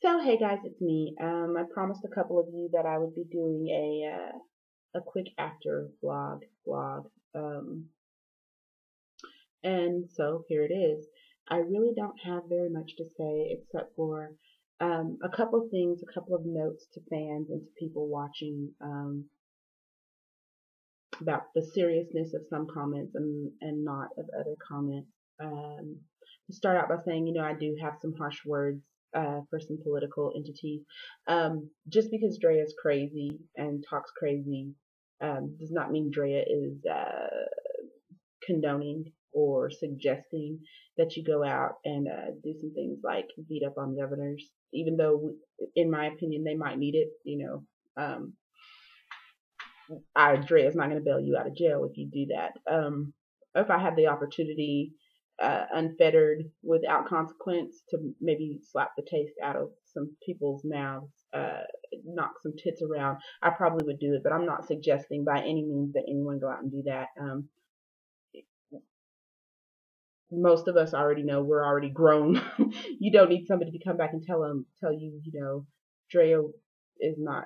So hey guys, it's me. I promised a couple of you that I would be doing a quick after vlog. Um, and so here it is. I really don't have very much to say except for a couple of things, a couple of notes to fans and to people watching about the seriousness of some comments and not of other comments. To start out by saying, I do have some harsh words for some political entities. Just because Drea is crazy and talks crazy does not mean Drea is condoning or suggesting that you go out and do some things like beat up on governors, even though, in my opinion, they might need it. Andrea's not going to bail you out of jail if you do that. If I had the opportunity, unfettered, without consequence, to maybe slap the taste out of some people's mouths, knock some tits around, I probably would do it. But I'm not suggesting by any means that anyone go out and do that. Most of us already know we're already grown. You don't need somebody to come back and tell you, Drea is not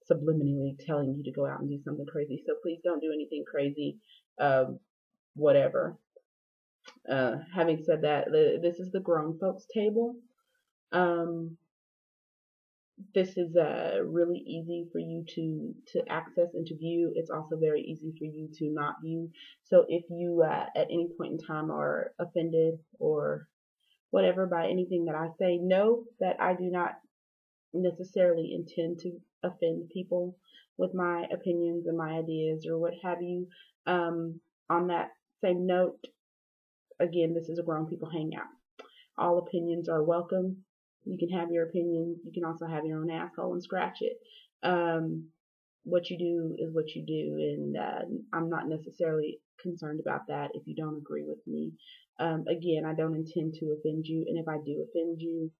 subliminally telling you to go out and do something crazy. So please don't do anything crazy, whatever. Having said that, this is the grown folks table. Um, this is really easy for you to access and to view. It's also very easy for you to not view. So if you at any point in time are offended or whatever by anything that I say, know that I do not necessarily intend to offend people with my opinions and my ideas or what have you. On that same note, again, this is a grown people hangout. All opinions are welcome. You can have your opinion. You can also have your own asshole and scratch it. What you do is what you do, and I'm not necessarily concerned about that if you don't agree with me. Again, I don't intend to offend you, and if I do offend you,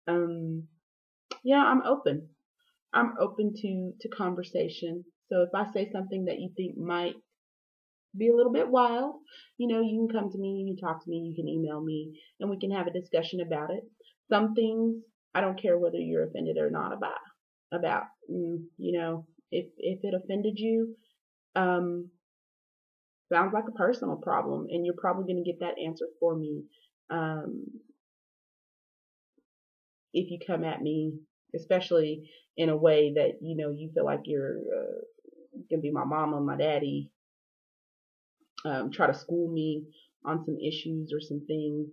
I'm open. I'm open to conversation. So if I say something that you think might be a little bit wild, you can come to me, you can talk to me, you can email me, and we can have a discussion about it. Some things I don't care whether you're offended or not about. If it offended you, sounds like a personal problem, and you're probably going to get that answer for me. Um, if you come at me, especially in a way that you feel like you're gonna be my mama, my daddy, try to school me on some issues or some things,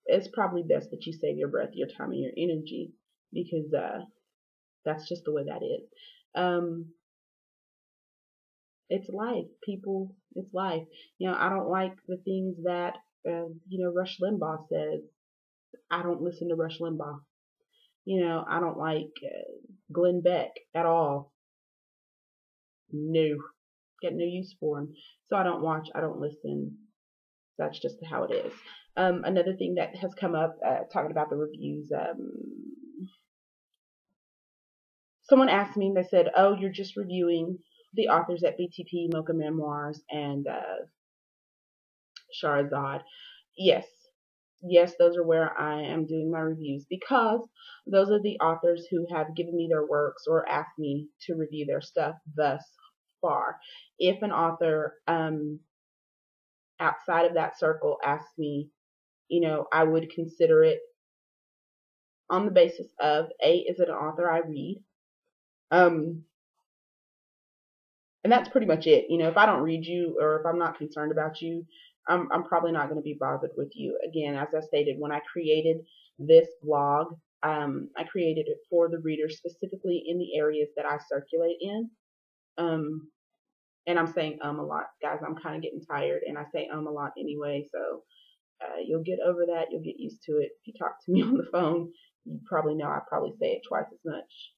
it's probably best that you save your breath, your time, and your energy, because that's just the way that is. It's life, people. It's life. I don't like the things that Rush Limbaugh says. I don't listen to Rush Limbaugh. I don't like Glenn Beck at all. No, get no use for him. So I don't watch, I don't listen. That's just how it is. Another thing that has come up, talking about the reviews, someone asked me, they said, oh, you're just reviewing the authors at BTP, Mocha Memoirs, and Shahrazad. Yes. Yes, those are where I am doing my reviews, because those are the authors who have given me their works or asked me to review their stuff thus far. If an author outside of that circle asks me, I would consider it on the basis of, A, is it an author I read? And that's pretty much it. If I don't read you, or if I'm not concerned about you, I'm probably not going to be bothered with you. Again, as I stated, when I created this blog, I created it for the reader, specifically in the areas that I circulate in. And I'm saying a lot, guys. I'm kind of getting tired, and I say a lot anyway, so you'll get over that. You'll get used to it. If you talk to me on the phone, you probably know I probably say it twice as much.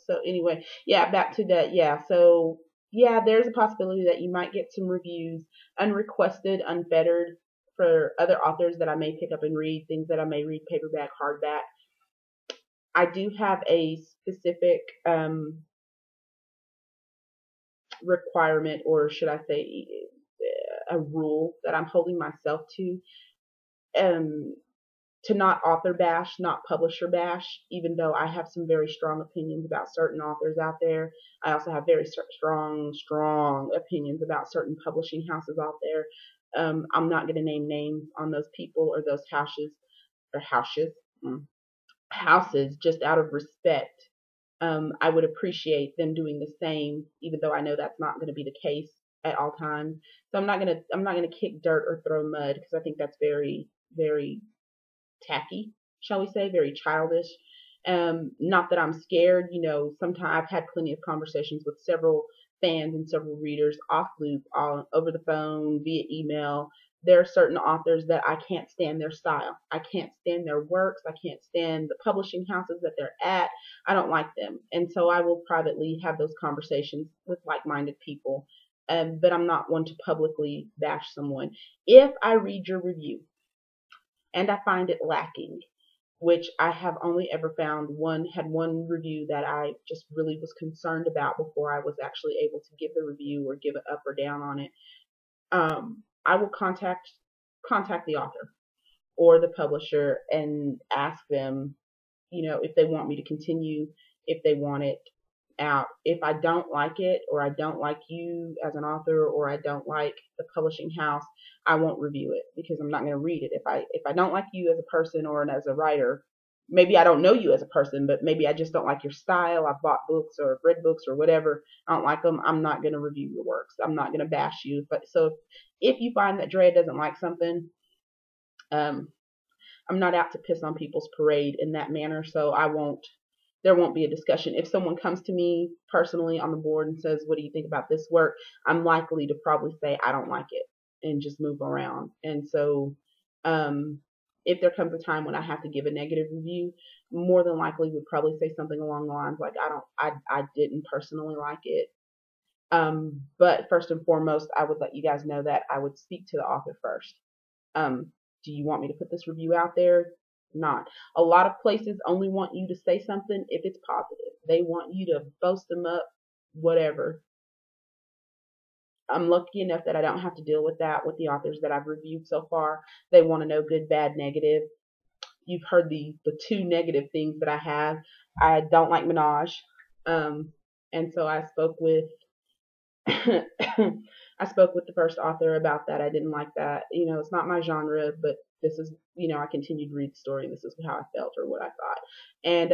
So anyway, yeah, back to that. Yeah, so yeah, there's a possibility that you might get some reviews unrequested, unfettered, for other authors that I may pick up and read, things that I may read paperback, hardback. I do have a specific requirement, or should I say a rule that I'm holding myself to to not author bash, not publisher bash, even though I have some very strong opinions about certain authors out there. I also have very strong opinions about certain publishing houses out there. I'm not going to name names on those people or those houses, just out of respect. I would appreciate them doing the same, even though I know that's not going to be the case at all times. So I'm not gonna kick dirt or throw mud, because I think that's very tacky, shall we say, very childish. Not that I'm scared, sometimes I've had plenty of conversations with several fans and several readers off loop, all over the phone, via email. There are certain authors that I can't stand their style. I can't stand their works. I can't stand the publishing houses that they're at. I don't like them. And so I will privately have those conversations with like-minded people. But I'm not one to publicly bash someone. If I read your review and I find it lacking, which I have only ever found had one review that I just really was concerned about before I was actually able to give the review or give it up or down on it. I will contact the author or the publisher and ask them, if they want me to continue, if they want it out. If I don't like it, or I don't like you as an author, or I don't like the publishing house, I won't review it, because I'm not going to read it. If I don't like you as a person or as a writer, maybe I don't know you as a person, but maybe I just don't like your style. I've bought books or read books or whatever. I don't like them. I'm not going to review your works. I'm not going to bash you. But so if you find that Drea doesn't like something, I'm not out to piss on people's parade in that manner. So there won't be a discussion. If someone comes to me personally on the board and says, what do you think about this work? I'm likely to probably say, I don't like it, and just move around. And so, if there comes a time when I have to give a negative review, more than likely would probably say something along the lines like, I didn't personally like it. But first and foremost, I would let you guys know that I would speak to the author first. Do you want me to put this review out there? Not. A lot of places only want you to say something if it's positive. They want you to boast them up, whatever. I'm lucky enough that I don't have to deal with that with the authors that I've reviewed so far. They want to know good, bad, negative. You've heard the two negative things that I have. I don't like Minaj. And so I spoke with the first author about that. I didn't like that. It's not my genre, but this is, I continued to read the story. This is how I felt, or what I thought. And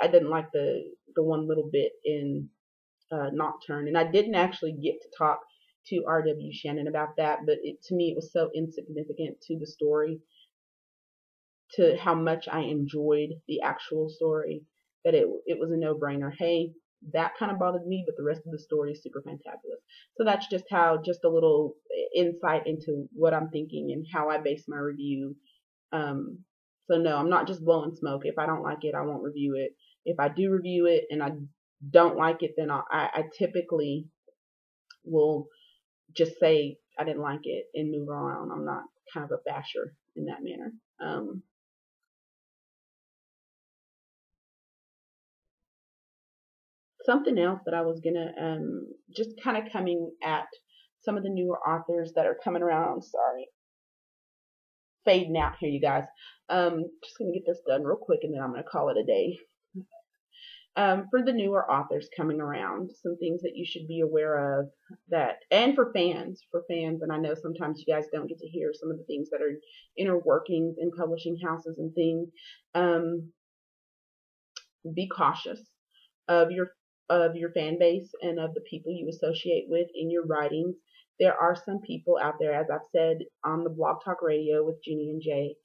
I didn't like the one little bit in Nocturne. And I didn't actually get to talk to R.W. Shannon about that, but to me, it was so insignificant to the story, to how much I enjoyed the actual story, that it was a no-brainer. Hey, that kind of bothered me, but the rest of the story is super fantabulous. So that's just a little insight into what I'm thinking and how I base my review. So no, I'm not just blowing smoke. If I don't like it, I won't review it. If I do review it and I don't like it, then I typically will just say I didn't like it and move on. I'm not kind of a basher in that manner. Something else that I was gonna just kind of coming at some of the newer authors that are coming around. Sorry, fading out here, you guys. Just gonna get this done real quick, and then I'm gonna call it a day. For the newer authors coming around, some things that you should be aware of, and for fans, and I know sometimes you guys don't get to hear some of the things that are inner workings in publishing houses and things. Be cautious of your fan base and of the people you associate with in your writings. There are some people out there, as I've said on the Blog Talk Radio with Jeannie and Jay,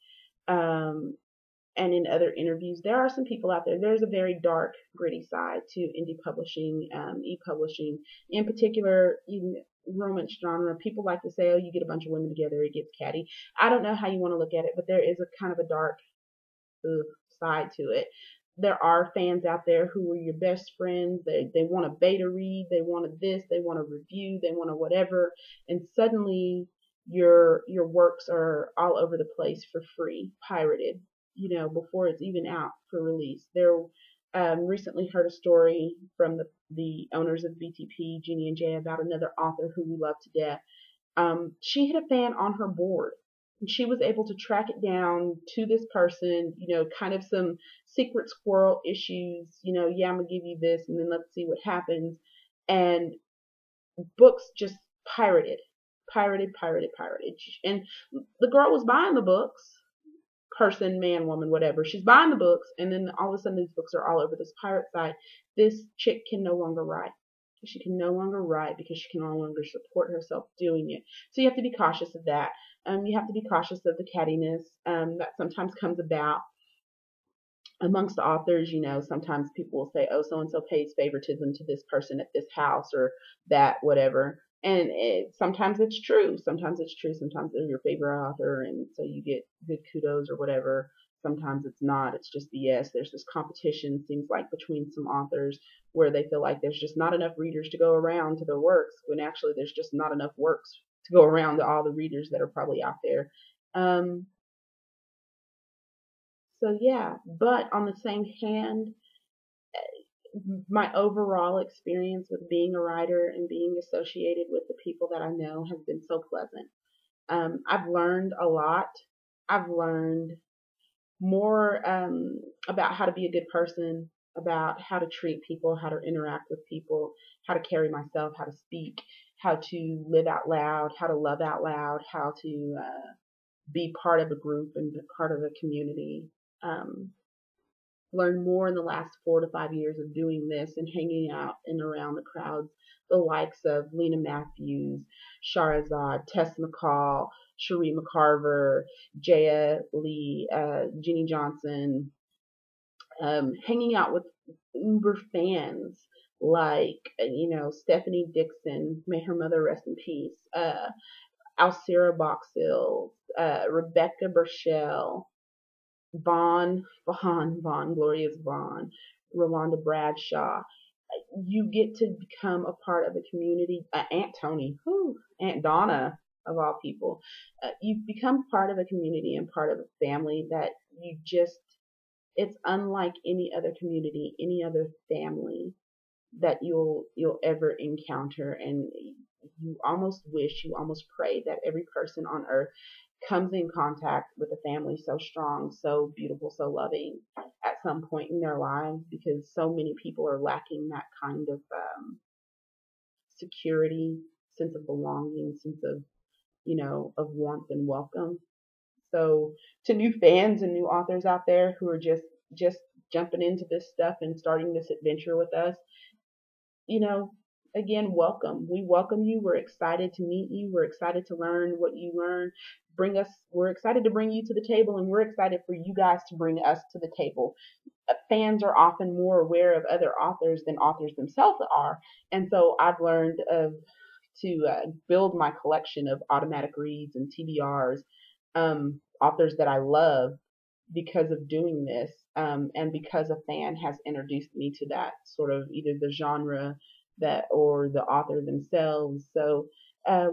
and in other interviews, there are some people out there. There's a very dark, gritty side to indie publishing, e-publishing, in particular, even romance genre. People like to say, oh, you get a bunch of women together, it gets catty. I don't know how you want to look at it, but there is a kind of a dark side to it. There are fans out there who are your best friends. They want a beta read, they want a this, they want a review, they want a whatever, and suddenly your works are all over the place for free, pirated, before it's even out for release. There, recently heard a story from the owners of BTP, Jeannie and Jay, about another author who we love to death. She had a fan on her board And she was able to track it down to this person, kind of some secret squirrel issues, yeah, I'm gonna give you this and then let's see what happens. And books just pirated, pirated, pirated, pirated. And the girl was buying the books, person, man, woman, whatever. She's buying the books, and then all of a sudden these books are all over this pirate site. This chick can no longer write. She can no longer write because she can no longer support herself doing it. So you have to be cautious of that. You have to be cautious of the cattiness that sometimes comes about amongst authors. Sometimes people will say, oh, so and so pays favoritism to this person at this house or that, whatever. And sometimes it's true. Sometimes it's true. Sometimes they're your favorite author, and so you get good kudos or whatever. Sometimes it's not. It's just BS. There's this competition, seems like, between some authors where they feel like there's just not enough readers to go around to their works, when actually there's just not enough works to go around to all the readers that are probably out there. So yeah, but on the same hand, my overall experience with being a writer and being associated with the people that I know has been so pleasant. I've learned a lot. I've learned more about how to be a good person, about how to treat people, how to interact with people, how to carry myself, how to speak, how to live out loud, how to love out loud, how to be part of a group and be part of a community. Learned more in the last 4 to 5 years of doing this and hanging out and around the crowds, the likes of Lena Matthews, Shahrazad, Tess McCall, Cherie McCarver, Jaya Lee, Jenny Johnson, hanging out with uber fans like, Stephanie Dixon, may her mother rest in peace, Alcira Boxhill, Rebecca Burchell, Gloria's Vaughn, Rolanda Bradshaw. You get to become a part of a community. Aunt Tony, Aunt Donna, of all people. You become part of a community and part of a family that it's unlike any other community, any other family that you'll ever encounter. And you almost pray that every person on earth comes in contact with a family so strong, so beautiful, so loving at some point in their lives, because so many people are lacking that kind of security, sense of belonging, sense of, of warmth and welcome. So to new fans and new authors out there who are just jumping into this stuff and starting this adventure with us, again, welcome. We welcome you. We're excited to meet you. We're excited to learn what you learn. We're excited to bring you to the table, and we're excited for you guys to bring us to the table. Fans are often more aware of other authors than authors themselves are. And so I've learned to build my collection of automatic reads and TBRs, authors that I love because of doing this, and because a fan has introduced me to that sort of either the genre or the author themselves. So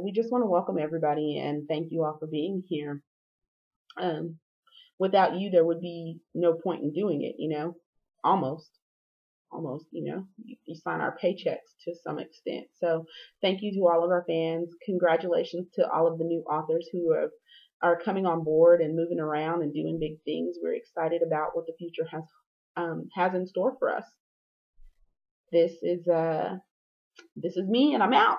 we just want to welcome everybody and thank you all for being here. Without you, there would be no point in doing it, almost, you sign our paychecks to some extent. So thank you to all of our fans. Congratulations to all of the new authors who are coming on board and moving around and doing big things. We're excited about what the future has in store for us. This is me, and I'm out.